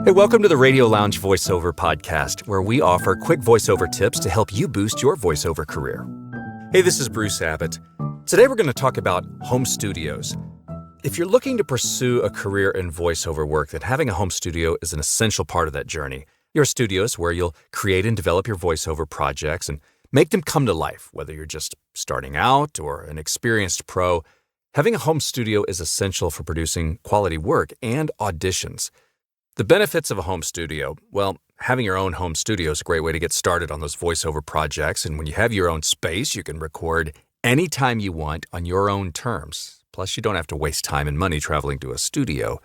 Hey, welcome to the Radio Lounge Voiceover podcast, where we offer quick voiceover tips to help you boost your voiceover career. Hey, this is Bruce Abbott. Today we're going to talk about home studios. If you're looking to pursue a career in voiceover work, then having a home studio is an essential part of that journey. Your studio is where you'll create and develop your voiceover projects and make them come to life, whether you're just starting out or an experienced pro. Having a home studio is essential for producing quality work and auditions. The benefits of a home studio, well, having your own home studio is a great way to get started on those voiceover projects, and when you have your own space, you can record anytime you want on your own terms. Plus, you don't have to waste time and money traveling to a studio.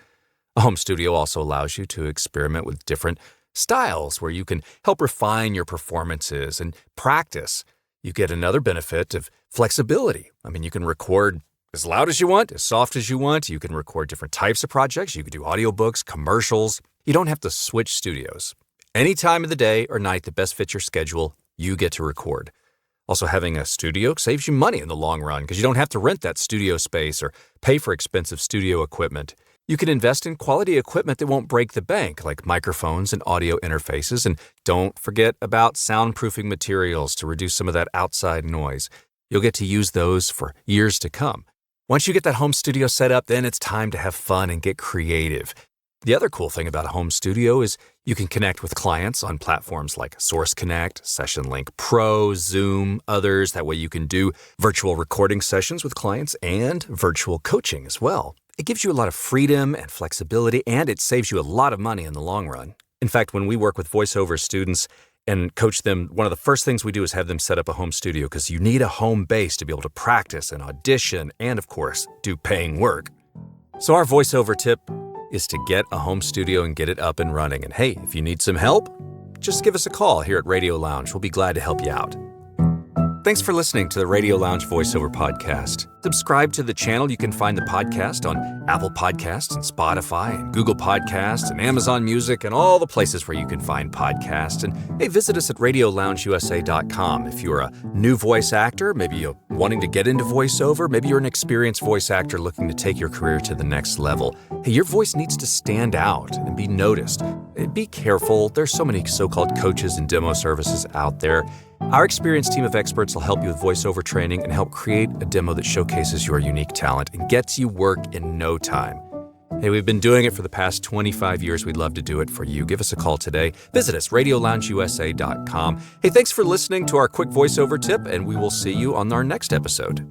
A home studio also allows you to experiment with different styles where you can help refine your performances and practice. You get another benefit of flexibility. You can record as loud as you want, as soft as you want. You can record different types of projects. You can do audiobooks, commercials. You don't have to switch studios. Any time of the day or night that best fits your schedule, you get to record. Also, having a studio saves you money in the long run because you don't have to rent that studio space or pay for expensive studio equipment. You can invest in quality equipment that won't break the bank, like microphones and audio interfaces. And don't forget about soundproofing materials to reduce some of that outside noise. You'll get to use those for years to come. Once you get that home studio set up, then it's time to have fun and get creative. The other cool thing about a home studio is you can connect with clients on platforms like Source Connect, Session Link Pro, Zoom, others. That way you can do virtual recording sessions with clients and virtual coaching as well. It gives you a lot of freedom and flexibility, and it saves you a lot of money in the long run. In fact, when we work with voiceover students and coach them, one of the first things we do is have them set up a home studio because you need a home base to be able to practice and audition and, of course, do paying work. So our voiceover tip is to get a home studio and get it up and running. And hey, if you need some help, just give us a call here at Radio Lounge. We'll be glad to help you out. Thanks for listening to the Radio Lounge Voiceover Podcast. Subscribe to the channel. You can find the podcast on Apple Podcasts and Spotify and Google Podcasts and Amazon Music and all the places where you can find podcasts. And hey, visit us at RadioLoungeUSA.com. If you're a new voice actor, maybe you're wanting to get into voiceover, maybe you're an experienced voice actor looking to take your career to the next level. Hey, your voice needs to stand out and be noticed. Be careful. There's so many so-called coaches and demo services out there. Our experienced team of experts will help you with voiceover training and help create a demo that showcases your unique talent and gets you work in no time. Hey, we've been doing it for the past 25 years. We'd love to do it for you. Give us a call today. Visit us, RadioLoungeUSA.com. Hey, thanks for listening to our quick voiceover tip, and we will see you on our next episode.